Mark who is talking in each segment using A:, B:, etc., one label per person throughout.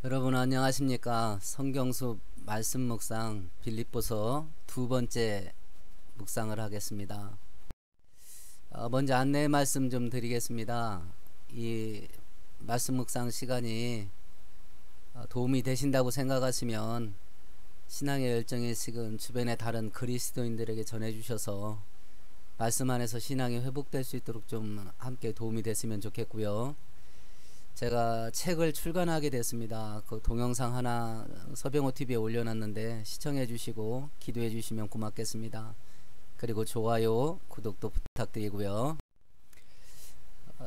A: 여러분 안녕하십니까? 성경숲 말씀 묵상 빌립보서 두 번째 묵상을 하겠습니다. 먼저 안내 말씀 좀 드리겠습니다. 이 말씀 묵상 시간이 도움이 되신다고 생각하시면 신앙의 열정이 지금 주변의 다른 그리스도인들에게 전해주셔서 말씀 안에서 신앙이 회복될 수 있도록 좀 함께 도움이 됐으면 좋겠고요. 제가 책을 출간하게 됐습니다. 그 동영상 하나 서병호 TV에 올려놨는데 시청해 주시고 기도해 주시면 고맙겠습니다. 그리고 좋아요, 구독도 부탁드리고요.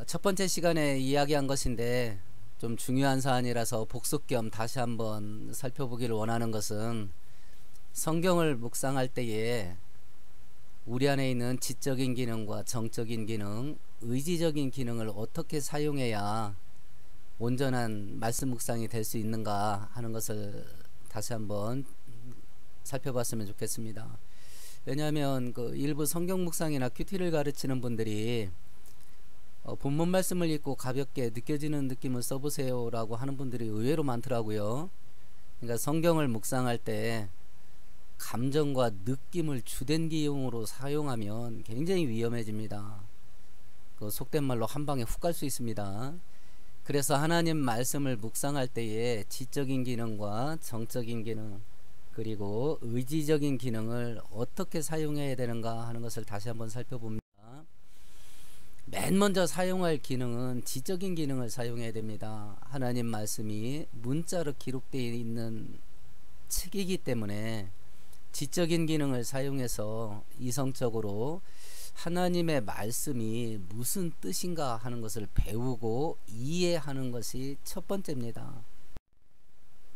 A: 첫 번째 시간에 이야기한 것인데 좀 중요한 사안이라서 복습 겸 다시 한번 살펴보기를 원하는 것은, 성경을 묵상할 때에 우리 안에 있는 지적인 기능과 정적인 기능, 의지적인 기능을 어떻게 사용해야 온전한 말씀 묵상이 될 수 있는가 하는 것을 다시 한번 살펴봤으면 좋겠습니다. 왜냐하면 그 일부 성경 묵상이나 큐티를 가르치는 분들이 본문 말씀을 읽고 가볍게 느껴지는 느낌을 써보세요 라고 하는 분들이 의외로 많더라고요. 그러니까 성경을 묵상할 때 감정과 느낌을 주된 기용으로 사용하면 굉장히 위험해집니다. 그 속된 말로 한 방에 훅 갈 수 있습니다. 그래서 하나님 말씀을 묵상할 때에 지적인 기능과 정적인 기능, 그리고 의지적인 기능을 어떻게 사용해야 되는가 하는 것을 다시 한번 살펴봅니다. 맨 먼저 사용할 기능은 지적인 기능을 사용해야 됩니다. 하나님 말씀이 문자로 기록되어 있는 책이기 때문에 지적인 기능을 사용해서 이성적으로 하나님의 말씀이 무슨 뜻인가 하는 것을 배우고 이해하는 것이 첫 번째입니다.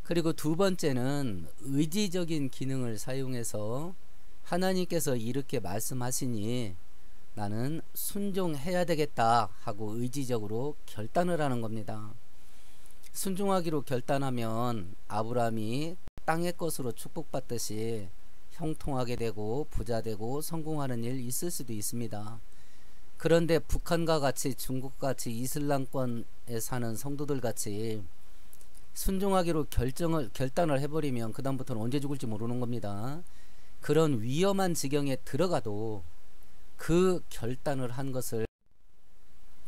A: 그리고 두 번째는 의지적인 기능을 사용해서 하나님께서 이렇게 말씀하시니 나는 순종해야 되겠다 하고 의지적으로 결단을 하는 겁니다. 순종하기로 결단하면 아브라함이 땅의 것으로 축복받듯이 형통하게 되고 부자 되고 성공하는 일 있을 수도 있습니다. 그런데 북한과 같이 중국과 같이 이슬람권에 사는 성도들 같이 순종하기로 결단을 해버리면 그 다음부터는 언제 죽을지 모르는 겁니다. 그런 위험한 지경에 들어가도 그 결단을 한 것을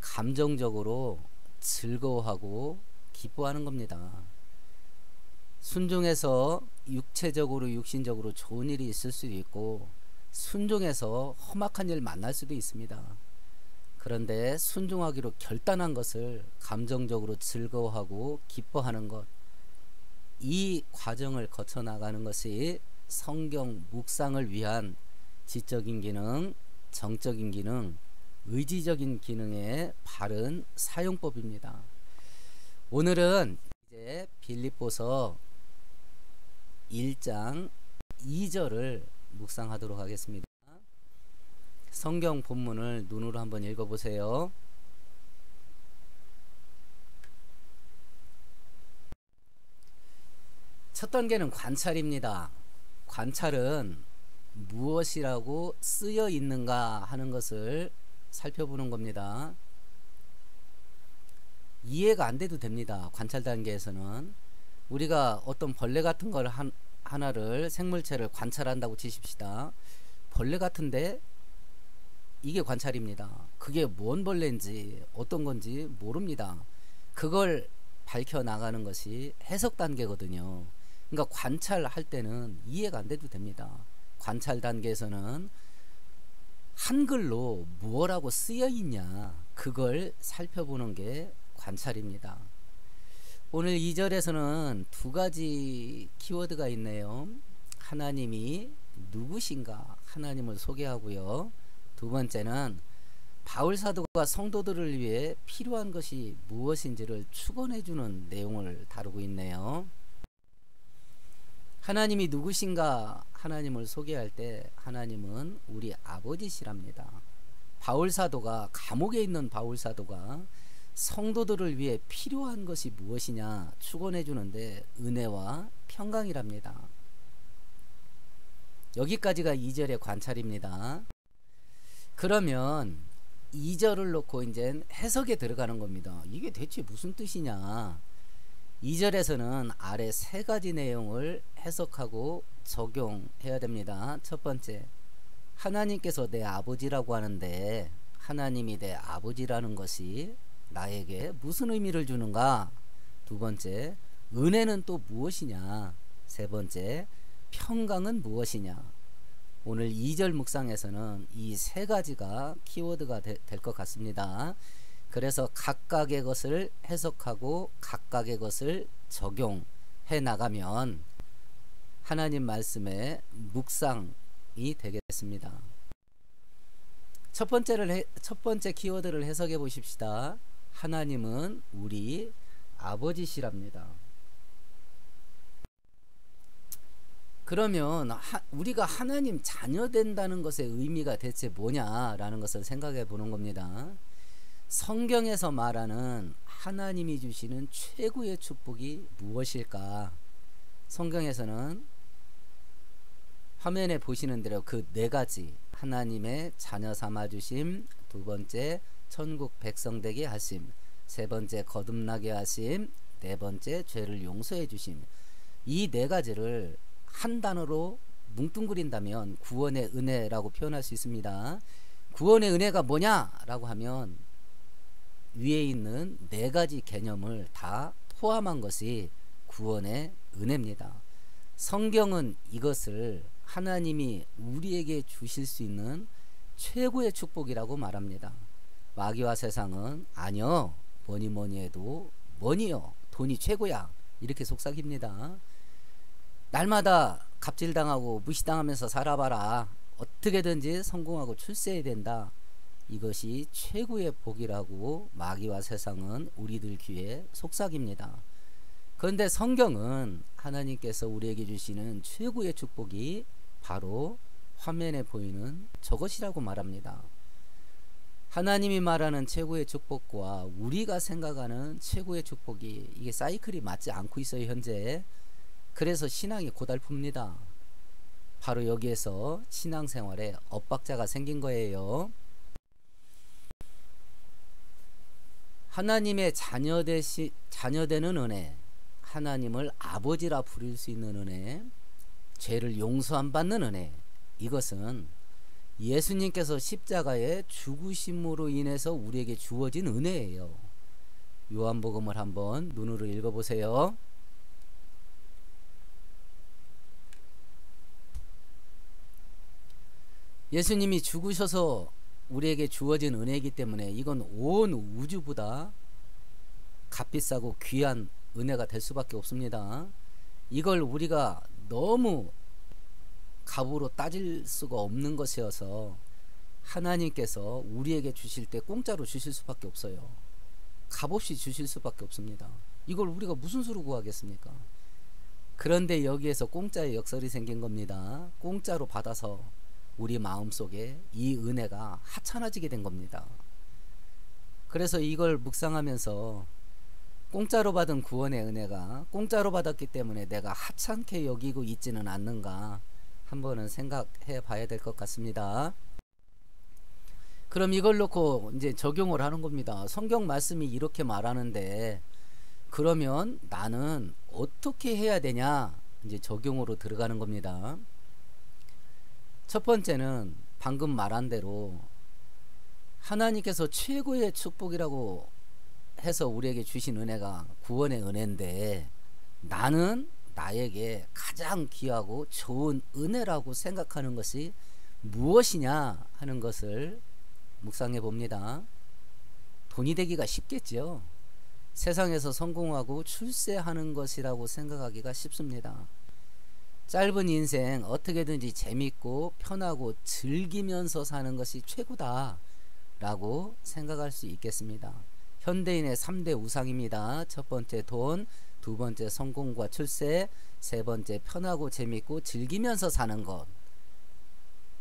A: 감정적으로 즐거워하고 기뻐하는 겁니다. 순종해서 육체적으로 육신적으로 좋은 일이 있을 수도 있고, 순종해서 험악한 일 만날 수도 있습니다. 그런데 순종하기로 결단한 것을 감정적으로 즐거워하고 기뻐하는 것, 이 과정을 거쳐 나가는 것이 성경 묵상을 위한 지적인 기능, 정적인 기능, 의지적인 기능의 바른 사용법입니다. 오늘은 이제 빌립보서 1장 2절을 묵상하도록 하겠습니다. 성경 본문을 눈으로 한번 읽어보세요. 첫 단계는 관찰입니다. 관찰은 무엇이라고 쓰여 있는가 하는 것을 살펴보는 겁니다. 이해가 안 돼도 됩니다. 관찰 단계에서는 우리가 어떤 벌레 같은 걸 하나를, 생물체를 관찰한다고 치십시다. 벌레 같은데 이게 관찰입니다. 그게 뭔 벌레인지 어떤 건지 모릅니다. 그걸 밝혀 나가는 것이 해석 단계거든요. 그러니까 관찰할 때는 이해가 안 돼도 됩니다. 관찰 단계에서는 한글로 뭐라고 쓰여 있냐, 그걸 살펴보는 게 관찰입니다. 오늘 2절에서는 두 가지 키워드가 있네요. 하나님이 누구신가, 하나님을 소개하고요. 두 번째는 바울 사도가 성도들을 위해 필요한 것이 무엇인지를 축원해주는 내용을 다루고 있네요. 하나님이 누구신가, 하나님을 소개할 때 하나님은 우리 아버지시랍니다. 바울 사도가, 감옥에 있는 바울 사도가 성도들을 위해 필요한 것이 무엇이냐 축원해 주는데 은혜와 평강이랍니다. 여기까지가 2절의 관찰입니다. 그러면 2절을 놓고 이제 해석에 들어가는 겁니다. 이게 대체 무슨 뜻이냐? 2절에서는 아래 세 가지 내용을 해석하고 적용해야 됩니다. 첫 번째, 하나님께서 내 아버지라고 하는데 하나님이 내 아버지라는 것이 나에게 무슨 의미를 주는가? 두 번째, 은혜는 또 무엇이냐? 세 번째, 평강은 무엇이냐? 오늘 2절 묵상에서는 이 세 가지가 키워드가 될 것 같습니다. 그래서 각각의 것을 해석하고 각각의 것을 적용해 나가면 하나님 말씀의 묵상이 되겠습니다. 첫 번째 키워드를 해석해 보십시다. 하나님은 우리 아버지시랍니다. 그러면 우리가 하나님 자녀 된다는 것의 의미가 대체 뭐냐라는 것을 생각해 보는 겁니다. 성경에서 말하는 하나님이 주시는 최고의 축복이 무엇일까? 성경에서는 화면에 보시는 대로 그 네 가지, 하나님의 자녀 삼아 주심, 두 번째 천국 백성 되게 하심, 세 번째 거듭나게 하심, 네 번째 죄를 용서해 주심, 이 네 가지를 한 단어로 뭉뚱그린다면 구원의 은혜라고 표현할 수 있습니다. 구원의 은혜가 뭐냐라고 하면 위에 있는 네 가지 개념을 다 포함한 것이 구원의 은혜입니다. 성경은 이것을 하나님이 우리에게 주실 수 있는 최고의 축복이라고 말합니다. 마귀와 세상은 아니요, 뭐니 해도 뭐니요, 돈이 최고야, 이렇게 속삭입니다. 날마다 갑질당하고 무시당하면서 살아봐라, 어떻게든지 성공하고 출세해야 된다, 이것이 최고의 복이라고 마귀와 세상은 우리들 귀에 속삭입니다. 그런데 성경은 하나님께서 우리에게 주시는 최고의 축복이 바로 화면에 보이는 저것이라고 말합니다. 하나님이 말하는 최고의 축복과 우리가 생각하는 최고의 축복이 이게 사이클이 맞지 않고 있어요, 현재. 그래서 신앙이 고달픕니다. 바로 여기에서 신앙생활에 엇박자가 생긴 거예요. 하나님의 자녀되는 은혜, 하나님을 아버지라 부를 수 있는 은혜, 죄를 용서함 받는 은혜, 이것은 예수님께서 십자가의 죽으심으로 인해서 우리에게 주어진 은혜예요. 요한복음을 한번 눈으로 읽어보세요. 예수님이 죽으셔서 우리에게 주어진 은혜이기 때문에 이건 온 우주보다 값비싸고 귀한 은혜가 될 수밖에 없습니다. 이걸 우리가 너무 값으로 따질 수가 없는 것이어서 하나님께서 우리에게 주실 때 공짜로 주실 수밖에 없어요. 값없이 주실 수밖에 없습니다. 이걸 우리가 무슨 수로 구하겠습니까? 그런데 여기에서 공짜의 역설이 생긴 겁니다. 공짜로 받아서 우리 마음속에 이 은혜가 하찮아지게 된 겁니다. 그래서 이걸 묵상하면서 공짜로 받은 구원의 은혜가 공짜로 받았기 때문에 내가 하찮게 여기고 있지는 않는가 한번은 생각해 봐야 될 것 같습니다. 그럼 이걸 놓고 이제 적용을 하는 겁니다. 성경 말씀이 이렇게 말하는데 그러면 나는 어떻게 해야 되냐, 이제 적용으로 들어가는 겁니다. 첫 번째는 방금 말한 대로 하나님께서 최고의 축복이라고 해서 우리에게 주신 은혜가 구원의 은혜인데 나는 나에게 가장 귀하고 좋은 은혜라고 생각하는 것이 무엇이냐 하는 것을 묵상해 봅니다. 돈이 되기가 쉽겠죠. 세상에서 성공하고 출세하는 것이라고 생각하기가 쉽습니다. 짧은 인생 어떻게든지 재밌고 편하고 즐기면서 사는 것이 최고다 라고 생각할 수 있겠습니다. 현대인의 3대 우상입니다. 첫 번째 돈, 두 번째 성공과 출세, 세 번째 편하고 재밌고 즐기면서 사는 것.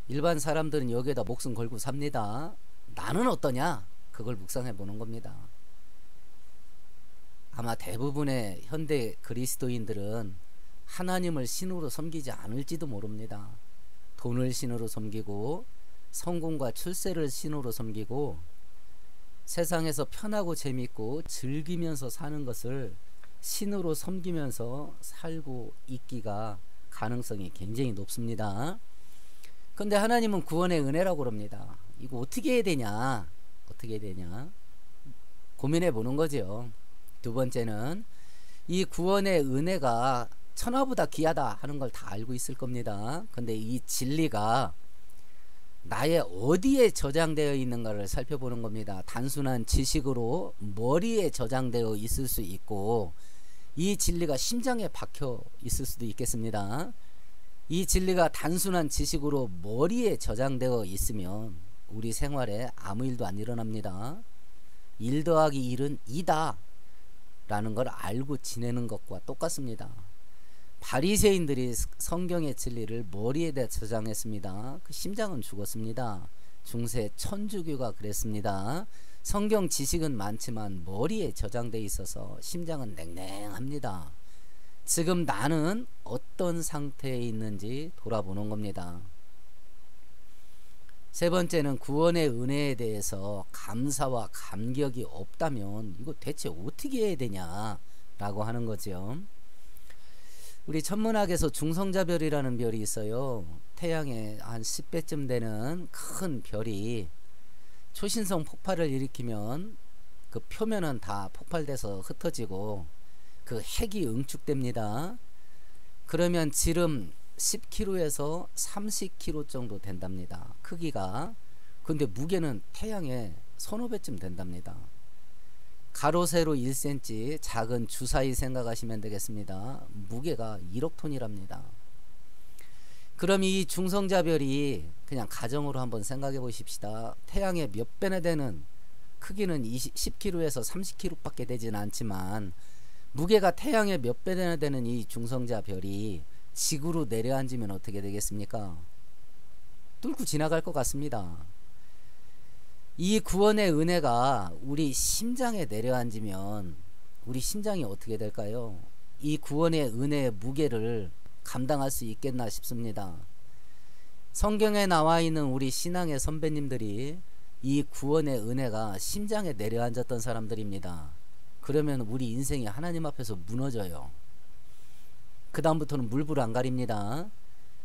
A: 일반 사람들은 여기에다 목숨 걸고 삽니다. 나는 어떠냐? 그걸 묵상해 보는 겁니다. 아마 대부분의 현대 그리스도인들은 하나님을 신으로 섬기지 않을지도 모릅니다. 돈을 신으로 섬기고 성공과 출세를 신으로 섬기고 세상에서 편하고 재밌고 즐기면서 사는 것을 신으로 섬기면서 살고 있기가 가능성이 굉장히 높습니다. 근데 하나님은 구원의 은혜라고 그럽니다. 이거 어떻게 해야 되냐? 어떻게 해야 되냐? 고민해 보는 거죠. 두 번째는 이 구원의 은혜가 천하보다 귀하다 하는 걸 다 알고 있을 겁니다. 근데 이 진리가 나의 어디에 저장되어 있는가를 살펴보는 겁니다. 단순한 지식으로 머리에 저장되어 있을 수 있고, 이 진리가 심장에 박혀 있을 수도 있겠습니다. 이 진리가 단순한 지식으로 머리에 저장되어 있으면 우리 생활에 아무 일도 안 일어납니다. 1 더하기 1은 2다 라는 걸 알고 지내는 것과 똑같습니다. 바리새인들이 성경의 진리를 머리에다 저장했습니다. 그 심장은 죽었습니다. 중세 천주교가 그랬습니다. 성경 지식은 많지만 머리에 저장되어 있어서 심장은 냉랭합니다. 지금 나는 어떤 상태에 있는지 돌아보는 겁니다. 세 번째는 구원의 은혜에 대해서 감사와 감격이 없다면 이거 대체 어떻게 해야 되냐 라고 하는 거죠. 우리 천문학에서 중성자별이라는 별이 있어요. 태양에 한 10배쯤 되는 큰 별이 초신성 폭발을 일으키면 그 표면은 다 폭발돼서 흩어지고 그 핵이 응축됩니다. 그러면 지름 10km에서 30km 정도 된답니다. 크기가. 근데 무게는 태양의 서너 배쯤 된답니다. 가로 세로 1cm 작은 주사위 생각하시면 되겠습니다. 무게가 1억 톤이랍니다. 그럼 이 중성자별이 그냥 가정으로 한번 생각해 보십시다. 태양의 몇 배나 되는, 크기는 10km에서 30km 밖에 되진 않지만 무게가 태양의 몇 배나 되는 이 중성자별이 지구로 내려앉으면 어떻게 되겠습니까? 뚫고 지나갈 것 같습니다. 이 구원의 은혜가 우리 심장에 내려앉으면 우리 심장이 어떻게 될까요? 이 구원의 은혜의 무게를 감당할 수 있겠나 싶습니다. 성경에 나와 있는 우리 신앙의 선배님들이 이 구원의 은혜가 심장에 내려앉았던 사람들입니다. 그러면 우리 인생이 하나님 앞에서 무너져요. 그 다음부터는 물불 안 가립니다.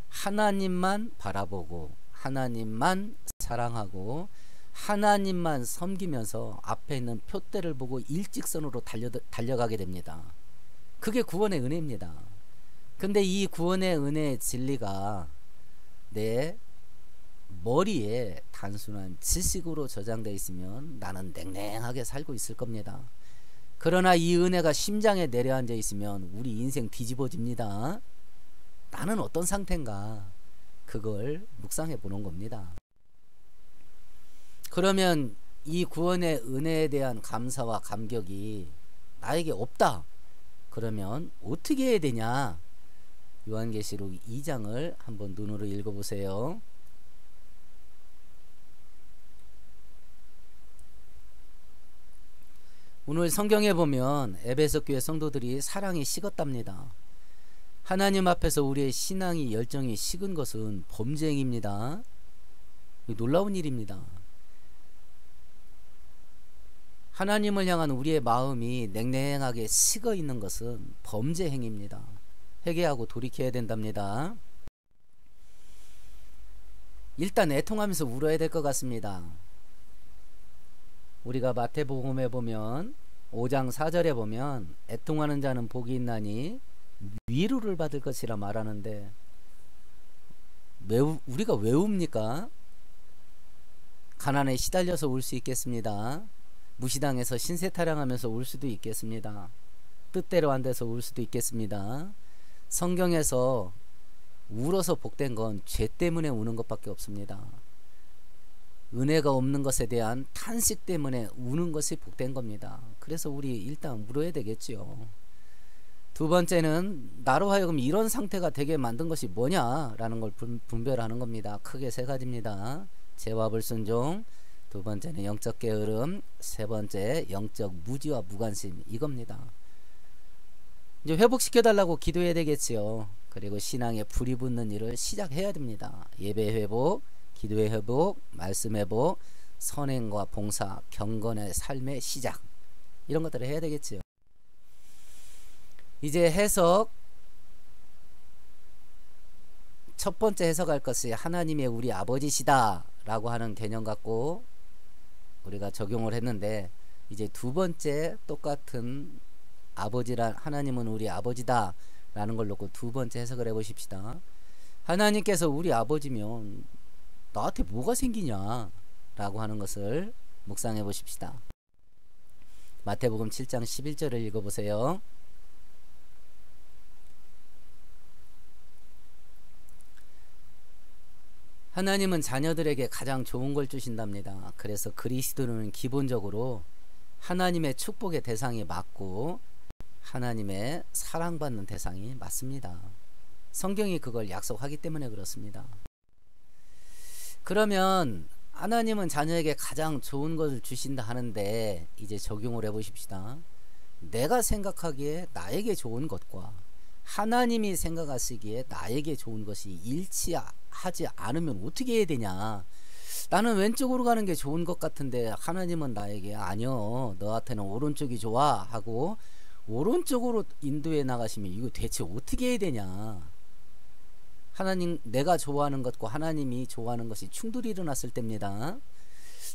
A: 하나님만 바라보고 하나님만 사랑하고 하나님만 섬기면서 앞에 있는 표대를 보고 일직선으로 달려가게 됩니다. 그게 구원의 은혜입니다. 근데 이 구원의 은혜의 진리가 내 머리에 단순한 지식으로 저장되어 있으면 나는 냉랭하게 살고 있을 겁니다. 그러나 이 은혜가 심장에 내려앉아 있으면 우리 인생 뒤집어집니다. 나는 어떤 상태인가? 그걸 묵상해 보는 겁니다. 그러면 이 구원의 은혜에 대한 감사와 감격이 나에게 없다. 그러면 어떻게 해야 되냐? 요한계시록 2장을 한번 눈으로 읽어보세요. 오늘 성경에 보면 에베소 교회 성도들이 사랑이 식었답니다. 하나님 앞에서 우리의 신앙이 열정이 식은 것은 범죄 행위입니다. 놀라운 일입니다. 하나님을 향한 우리의 마음이 냉랭하게 식어 있는 것은 범죄 행위입니다. 회개하고 돌이켜야 된답니다. 일단 애통하면서 울어야 될 것 같습니다. 우리가 마태복음에 보면 5장 4절에 보면 애통하는 자는 복이 있나니 위로를 받을 것이라 말하는데 우리가 왜 웁니까? 가난에 시달려서 울 수 있겠습니다. 무시당해서 신세타령하면서 울 수도 있겠습니다. 뜻대로 안 돼서 울 수도 있겠습니다. 성경에서 울어서 복된 건 죄 때문에 우는 것밖에 없습니다. 은혜가 없는 것에 대한 탄식 때문에 우는 것이 복된 겁니다. 그래서 우리 일단 울어야 되겠지요. 두 번째는 나로 하여금 이런 상태가 되게 만든 것이 뭐냐라는 걸 분별하는 겁니다. 크게 세 가지입니다. 죄와 불순종, 두 번째는 영적 게으름, 세 번째 영적 무지와 무관심, 이겁니다. 이제 회복시켜달라고 기도해야 되겠지요. 그리고 신앙에 불이 붙는 일을 시작해야 됩니다. 예배 회복, 기도의 회복, 말씀 회복, 선행과 봉사, 경건의 삶의 시작, 이런 것들을 해야 되겠지요. 이제 해석, 첫 번째 해석할 것이 하나님의 우리 아버지시다 라고 하는 개념 갖고 우리가 적용을 했는데, 이제 두 번째 똑같은 하나님은 우리 아버지다 라는 걸 놓고 두 번째 해석을 해 보십시다. 하나님께서 우리 아버지면 나한테 뭐가 생기냐 라고 하는 것을 묵상해 보십시다. 마태복음 7장 11절을 읽어보세요. 하나님은 자녀들에게 가장 좋은 걸 주신답니다. 그래서 그리스도는 기본적으로 하나님의 축복의 대상이 맞고 하나님의 사랑받는 대상이 맞습니다. 성경이 그걸 약속하기 때문에 그렇습니다. 그러면 하나님은 자녀에게 가장 좋은 것을 주신다 하는데, 이제 적용을 해 보십시다. 내가 생각하기에 나에게 좋은 것과 하나님이 생각하시기에 나에게 좋은 것이 일치하지 않으면 어떻게 해야 되냐. 나는 왼쪽으로 가는 게 좋은 것 같은데 하나님은 나에게 아니요, 너한테는 오른쪽이 좋아 하고 오른쪽으로 인도해 나가시면 이거 대체 어떻게 해야 되냐. 하나님, 내가 좋아하는 것과 하나님이 좋아하는 것이 충돌이 일어났을 때입니다.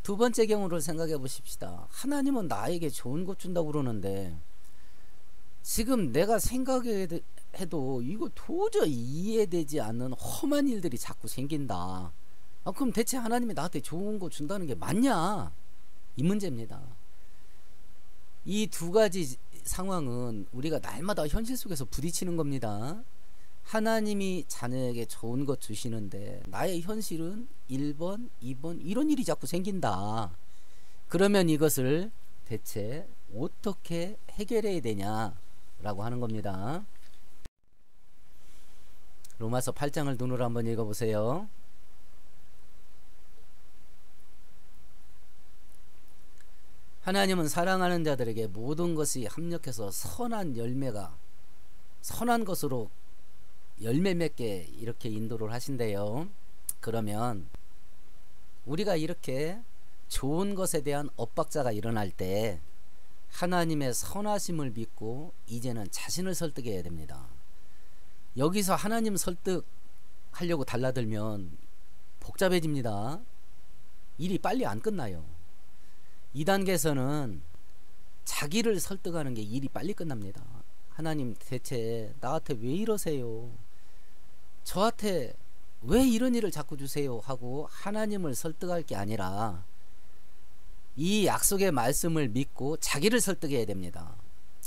A: 두 번째 경우를 생각해 보십시다. 하나님은 나에게 좋은 것 준다고 그러는데 지금 내가 생각해도 이거 도저히 이해되지 않는 험한 일들이 자꾸 생긴다. 그럼 대체 하나님이 나한테 좋은 거 준다는 게 맞냐? 이 문제입니다. 이 두 가지 상황은 우리가 날마다 현실 속에서 부딪히는 겁니다. 하나님이 자녀에게 좋은 것 주시는데 나의 현실은 1번, 2번 이런 일이 자꾸 생긴다. 그러면 이것을 대체 어떻게 해결해야 되냐 라고 하는 겁니다. 로마서 8장을 눈으로 한번 읽어보세요. 하나님은 사랑하는 자들에게 모든 것이 합력해서 선한 것으로 열매 맺게 이렇게 인도를 하신대요. 그러면 우리가 이렇게 좋은 것에 대한 엇박자가 일어날 때 하나님의 선하심을 믿고 이제는 자신을 설득해야 됩니다. 여기서 하나님 설득하려고 달라들면 복잡해집니다. 일이 빨리 안 끝나요. 2단계에서는 자기를 설득하는 게 일이 빨리 끝납니다. 하나님, 대체 나한테 왜 이러세요? 저한테 왜 이런 일을 자꾸 주세요? 하고 하나님을 설득할 게 아니라 이 약속의 말씀을 믿고 자기를 설득해야 됩니다.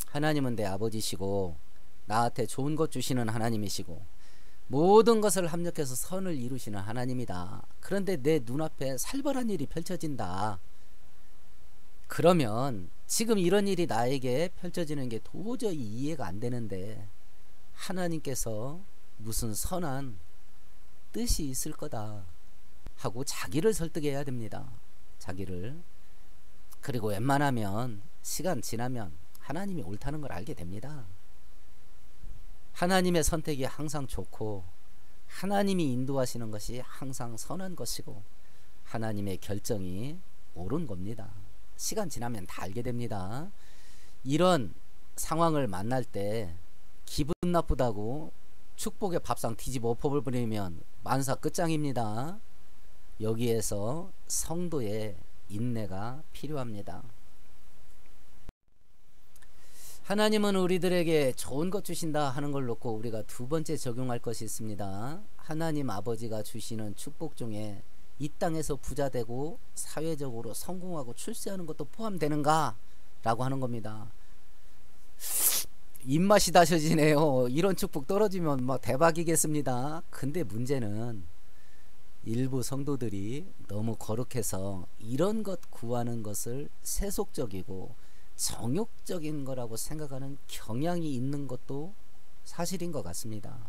A: 하나님은 내 아버지시고 나한테 좋은 것 주시는 하나님이시고 모든 것을 합력해서 선을 이루시는 하나님이다. 그런데 내 눈앞에 살벌한 일이 펼쳐진다. 그러면 지금 이런 일이 나에게 펼쳐지는 게 도저히 이해가 안 되는데 하나님께서 무슨 선한 뜻이 있을 거다 하고 자기를 설득해야 됩니다. 자기를. 그리고 웬만하면 시간 지나면 하나님이 옳다는 걸 알게 됩니다. 하나님의 선택이 항상 좋고 하나님이 인도하시는 것이 항상 선한 것이고 하나님의 결정이 옳은 겁니다. 시간 지나면 다 알게 됩니다. 이런 상황을 만날 때 기분 나쁘다고 축복의 밥상 뒤집어 엎어버리면 만사 끝장입니다. 여기에서 성도의 인내가 필요합니다. 하나님은 우리들에게 좋은 것 주신다 하는 걸 놓고 우리가 두 번째 적용할 것이 있습니다. 하나님 아버지가 주시는 축복 중에 이 땅에서 부자되고 사회적으로 성공하고 출세하는 것도 포함되는가? 라고 하는 겁니다. 입맛이 다셔지네요. 이런 축복 떨어지면 막 대박이겠습니다. 근데 문제는 일부 성도들이 너무 거룩해서 이런 것 구하는 것을 세속적이고 정욕적인 거라고 생각하는 경향이 있는 것도 사실인 것 같습니다.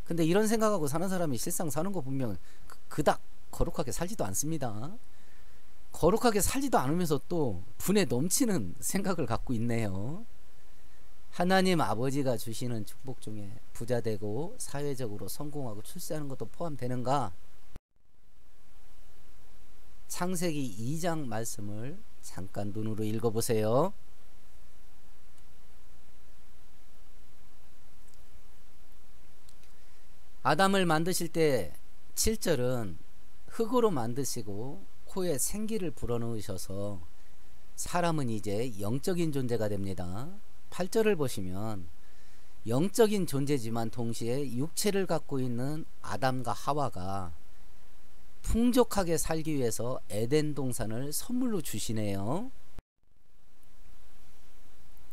A: 근데 이런 생각하고 사는 사람이 실상 사는 거 보면 그닥 거룩하게 살지도 않습니다. 거룩하게 살지도 않으면서 또 분에 넘치는 생각을 갖고 있네요. 하나님 아버지가 주시는 축복 중에 부자되고 사회적으로 성공하고 출세하는 것도 포함되는가? 창세기 2장 말씀을 잠깐 눈으로 읽어보세요. 아담을 만드실 때 7절은 흙으로 만드시고 코에 생기를 불어넣으셔서 사람은 이제 영적인 존재가 됩니다. 8절을 보시면 영적인 존재지만 동시에 육체를 갖고 있는 아담과 하와가 풍족하게 살기 위해서 에덴 동산을 선물로 주시네요.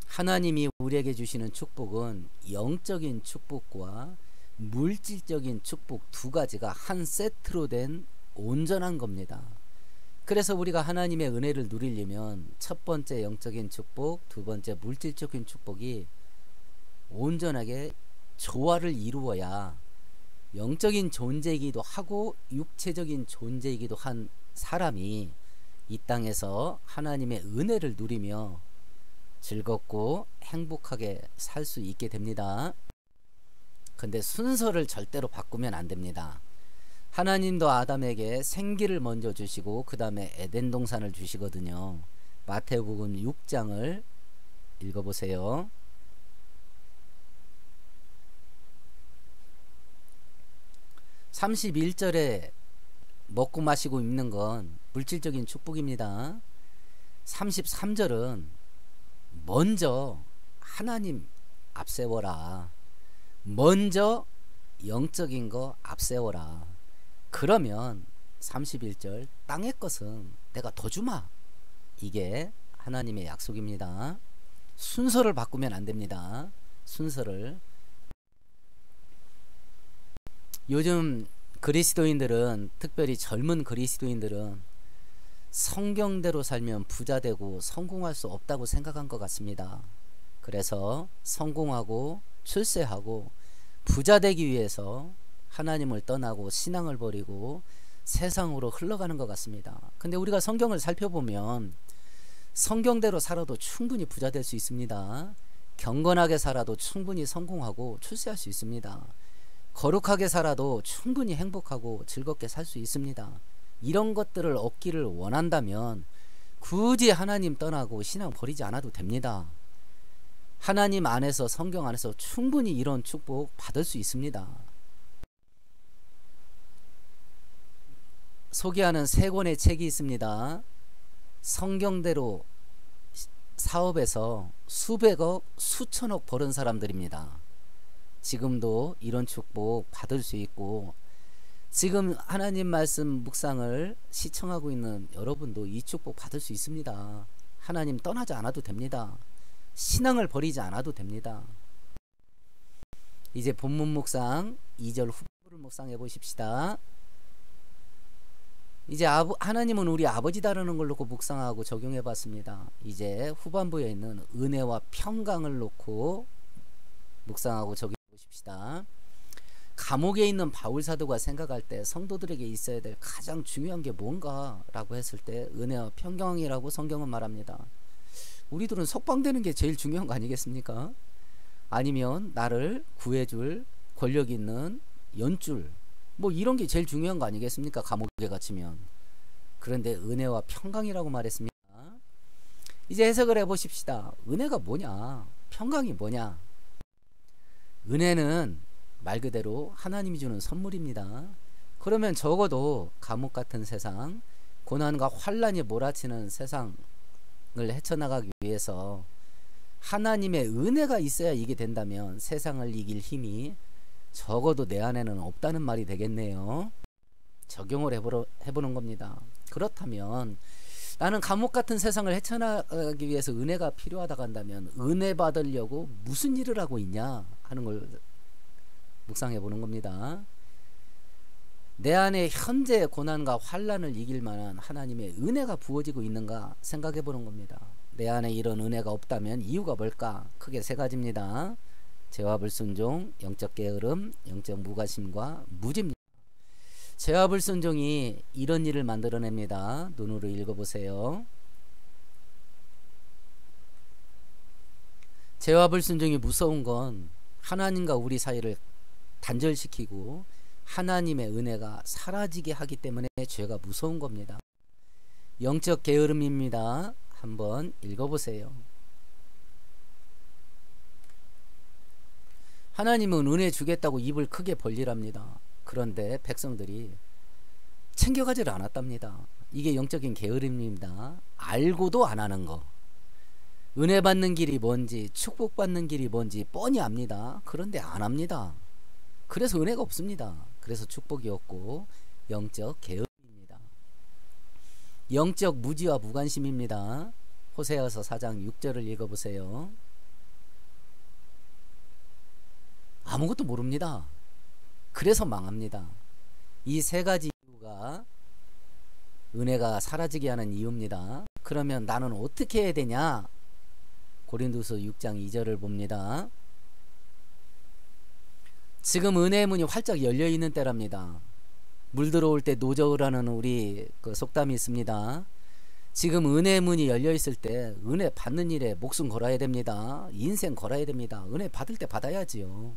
A: 하나님이 우리에게 주시는 축복은 영적인 축복과 물질적인 축복 두 가지가 한 세트로 된 온전한 겁니다. 그래서 우리가 하나님의 은혜를 누리려면 첫 번째 영적인 축복, 두 번째 물질적인 축복이 온전하게 조화를 이루어야 영적인 존재이기도 하고 육체적인 존재이기도 한 사람이 이 땅에서 하나님의 은혜를 누리며 즐겁고 행복하게 살 수 있게 됩니다. 근데 순서를 절대로 바꾸면 안 됩니다. 하나님도 아담에게 생기를 먼저 주시고 그 다음에 에덴 동산을 주시거든요. 마태복음 6장을 읽어보세요. (31절에) 먹고 마시고 입는 건 물질적인 축복입니다. 33절은 먼저 하나님 앞세워라. 먼저 영적인 거 앞세워라. 그러면 31절 땅의 것은 내가 더 주마. 이게 하나님의 약속입니다. 순서를 바꾸면 안 됩니다. 순서를. 요즘 그리스도인들은, 특별히 젊은 그리스도인들은 성경대로 살면 부자 되고 성공할 수 없다고 생각한 것 같습니다. 그래서 성공하고 출세하고 부자 되기 위해서 하나님을 떠나고 신앙을 버리고 세상으로 흘러가는 것 같습니다. 근데 우리가 성경을 살펴보면 성경대로 살아도 충분히 부자 될 수 있습니다. 경건하게 살아도 충분히 성공하고 출세할 수 있습니다. 거룩하게 살아도 충분히 행복하고 즐겁게 살 수 있습니다. 이런 것들을 얻기를 원한다면 굳이 하나님 떠나고 신앙 버리지 않아도 됩니다. 하나님 안에서, 성경 안에서 충분히 이런 축복 받을 수 있습니다. 소개하는 3권의 책이 있습니다. 성경대로 사업에서 수백억, 수천억 버는 사람들입니다. 지금도 이런 축복 받을 수 있고, 지금 하나님 말씀 묵상을 시청하고 있는 여러분도 이 축복 받을 수 있습니다. 하나님 떠나지 않아도 됩니다. 신앙을 버리지 않아도 됩니다. 이제 본문 묵상 2절 후반부를 묵상해 보십시다. 이제 하나님은 우리 아버지다라는 걸 놓고 묵상하고 적용해 봤습니다. 이제 후반부에 있는 은혜와 평강을 놓고 묵상하고 적용해 보십시다. 감옥에 있는 바울사도가 생각할 때 성도들에게 있어야 될 가장 중요한 게 뭔가 라고 했을 때 은혜와 평강이라고 성경은 말합니다. 우리들은 석방되는 게 제일 중요한 거 아니겠습니까? 아니면 나를 구해줄 권력 있는 연줄, 뭐 이런 게 제일 중요한 거 아니겠습니까? 감옥에 갇히면. 그런데 은혜와 평강이라고 말했습니다. 이제 해석을 해보십시다. 은혜가 뭐냐? 평강이 뭐냐? 은혜는 말 그대로 하나님이 주는 선물입니다. 그러면 적어도 감옥 같은 세상, 고난과 환란이 몰아치는 세상을 헤쳐나가기 위해서 하나님의 은혜가 있어야 이게 된다면 세상을 이길 힘이 적어도 내 안에는 없다는 말이 되겠네요. 적용을 해보는 겁니다. 그렇다면 나는 감옥 같은 세상을 헤쳐나가기 위해서 은혜가 필요하다고 한다면 은혜 받으려고 무슨 일을 하고 있냐 하는 걸 묵상해 보는 겁니다. 내 안에 현재 고난과 환란을 이길 만한 하나님의 은혜가 부어지고 있는가 생각해 보는 겁니다. 내 안에 이런 은혜가 없다면 이유가 뭘까? 크게 3가지입니다. 죄와 불순종, 영적 게으름, 영적 무관심과 무지입니다. 죄와 불순종이 이런 일을 만들어냅니다. 눈으로 읽어보세요. 죄와 불순종이 무서운 건 하나님과 우리 사이를 단절시키고 하나님의 은혜가 사라지게 하기 때문에 죄가 무서운 겁니다. 영적 게으름입니다. 한번 읽어보세요. 하나님은 은혜 주겠다고 입을 크게 벌리랍니다. 그런데 백성들이 챙겨가지를 않았답니다. 이게 영적인 게으름입니다. 알고도 안 하는 거. 은혜 받는 길이 뭔지, 축복받는 길이 뭔지 뻔히 압니다. 그런데 안 합니다. 그래서 은혜가 없습니다. 그래서 축복이 없고 영적 게으름입니다. 영적 무지와 무관심입니다. 호세아서 4장 6절을 읽어보세요. 아무것도 모릅니다. 그래서 망합니다. 이 세 가지 이유가 은혜가 사라지게 하는 이유입니다. 그러면 나는 어떻게 해야 되냐? 고린도서 6장 2절을 봅니다. 지금 은혜의 문이 활짝 열려있는 때랍니다. 물 들어올 때 노저으라는 우리 그 속담이 있습니다. 지금 은혜의 문이 열려있을 때 은혜 받는 일에 목숨 걸어야 됩니다. 인생 걸어야 됩니다. 은혜 받을 때 받아야지요.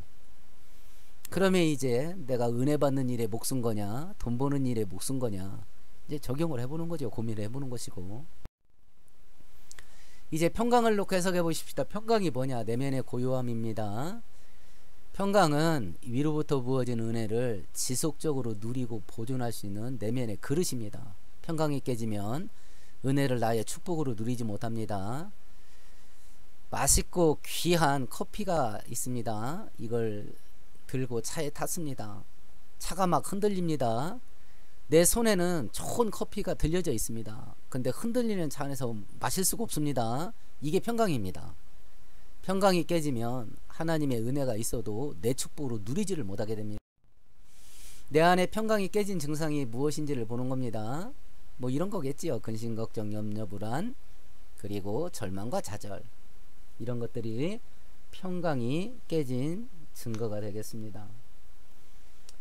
A: 그러면 이제 내가 은혜 받는 일에 목숨 거냐, 돈 버는 일에 목숨 거냐, 이제 적용을 해보는 거죠. 고민을 해보는 것이고. 이제 평강을 놓고 해석해 보십시다. 평강이 뭐냐? 내면의 고요함입니다. 평강은 위로부터 부어진 은혜를 지속적으로 누리고 보존할 수 있는 내면의 그릇입니다. 평강이 깨지면 은혜를 나의 축복으로 누리지 못합니다. 맛있고 귀한 커피가 있습니다. 이걸 들고 차에 탔습니다. 차가 막 흔들립니다. 내 손에는 좋은 커피가 들려져 있습니다. 근데 흔들리는 차 안에서 마실 수가 없습니다. 이게 평강입니다. 평강이 깨지면 하나님의 은혜가 있어도 내 축복으로 누리지를 못하게 됩니다. 내 안에 평강이 깨진 증상이 무엇인지를 보는 겁니다. 뭐 이런 거겠지요. 근심, 걱정, 염려, 불안, 그리고 절망과 좌절, 이런 것들이 평강이 깨진 증거가 되겠습니다.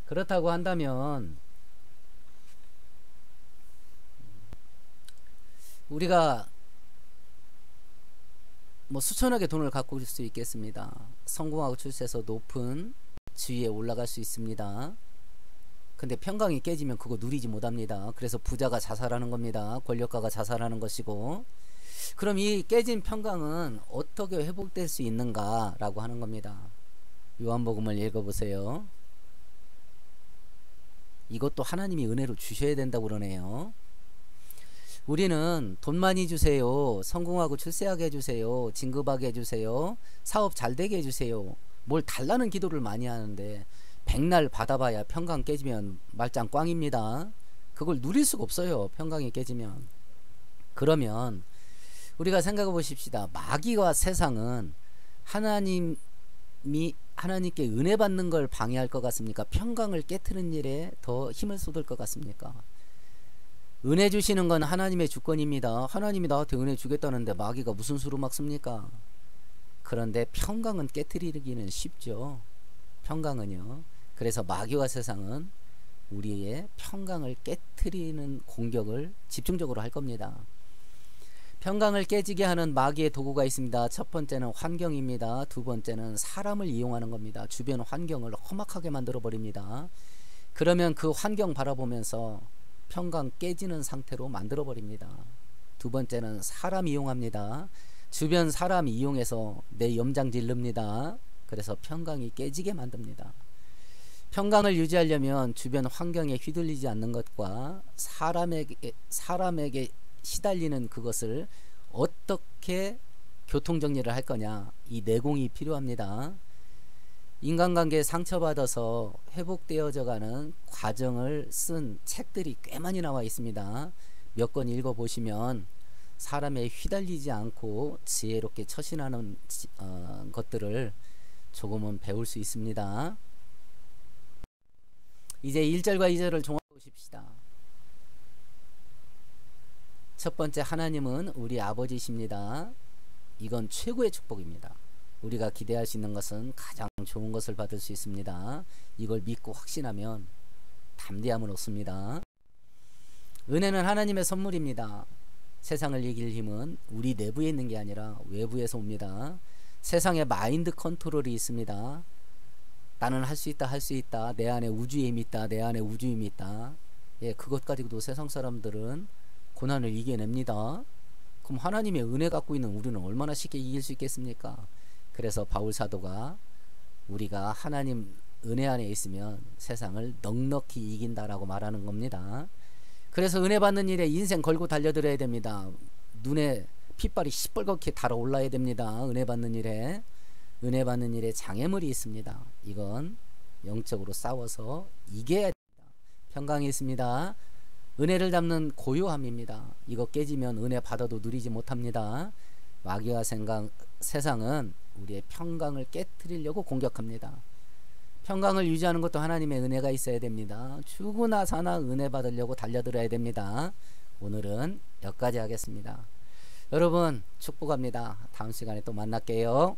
A: 그렇다고 한다면 우리가 뭐 수천억의 돈을 갖고 올 수 있겠습니다. 성공하고 출세해서 높은 지위에 올라갈 수 있습니다. 근데 평강이 깨지면 그거 누리지 못합니다. 그래서 부자가 자살하는 겁니다. 권력가가 자살하는 것이고. 그럼 이 깨진 평강은 어떻게 회복될 수 있는가 라고 하는 겁니다. 요한복음을 읽어보세요. 이것도 하나님이 은혜로 주셔야 된다고 그러네요. 우리는 돈 많이 주세요, 성공하고 출세하게 해주세요, 진급하게 해주세요, 사업 잘 되게 해주세요, 뭘 달라는 기도를 많이 하는데 백날 받아봐야 평강 깨지면 말짱 꽝입니다. 그걸 누릴 수가 없어요. 평강이 깨지면. 그러면 우리가 생각해 보십시다. 마귀와 세상은 하나님께 은혜 받는 걸 방해할 것 같습니까? 평강을 깨트리는 일에 더 힘을 쏟을 것 같습니까? 은혜 주시는 건 하나님의 주권입니다. 하나님이 나한테 은혜 주겠다는데 마귀가 무슨 수로 막습니까? 그런데 평강은 깨트리기는 쉽죠. 평강은요. 그래서 마귀와 세상은 우리의 평강을 깨트리는 공격을 집중적으로 할 겁니다. 평강을 깨지게 하는 마귀의 도구가 있습니다. 첫 번째는 환경입니다. 두 번째는 사람을 이용하는 겁니다. 주변 환경을 험악하게 만들어 버립니다. 그러면 그 환경 바라보면서 평강 깨지는 상태로 만들어 버립니다. 두 번째는 사람 이용합니다. 주변 사람 이용해서 내 염장 질릅니다. 그래서 평강이 깨지게 만듭니다. 평강을 유지하려면 주변 환경에 휘둘리지 않는 것과 사람에게 시달리는 그것을 어떻게 교통정리를 할 거냐, 이 내공이 필요합니다. 인간관계에 상처받아서 회복되어져 가는 과정을 쓴 책들이 꽤 많이 나와 있습니다. 몇 권 읽어보시면 사람에 휘달리지 않고 지혜롭게 처신하는 것들을 조금은 배울 수 있습니다. 이제 1절과 2절을 종합해 보십시다. 첫 번째, 하나님은 우리 아버지십니다. 이건 최고의 축복입니다. 우리가 기대할 수 있는 것은 가장 좋은 것을 받을 수 있습니다. 이걸 믿고 확신하면 담대함을 얻습니다. 은혜는 하나님의 선물입니다. 세상을 이길 힘은 우리 내부에 있는 게 아니라 외부에서 옵니다. 세상에 마인드 컨트롤이 있습니다. 나는 할 수 있다, 할 수 있다, 내 안에 우주의 힘이 있다, 내 안에 우주의 힘이 있다. 예, 그것 가지고도 세상 사람들은 고난을 이겨냅니다. 그럼 하나님의 은혜 갖고 있는 우리는 얼마나 쉽게 이길 수 있겠습니까? 그래서 바울 사도가 우리가 하나님 은혜 안에 있으면 세상을 넉넉히 이긴다라고 말하는 겁니다. 그래서 은혜 받는 일에 인생 걸고 달려들어야 됩니다. 눈에 핏발이 시뻘겋게 달아올라야 됩니다. 은혜 받는 일에. 은혜 받는 일에 장애물이 있습니다. 이건 영적으로 싸워서 이겨야 됩니다. 평강이 있습니다. 은혜를 잡는 고요함입니다. 이거 깨지면 은혜 받아도 누리지 못합니다. 마귀와 세상은 우리의 평강을 깨트리려고 공격합니다. 평강을 유지하는 것도 하나님의 은혜가 있어야 됩니다. 죽으나 사나 은혜 받으려고 달려들어야 됩니다. 오늘은 여기까지 하겠습니다. 여러분 축복합니다. 다음 시간에 또 만날게요.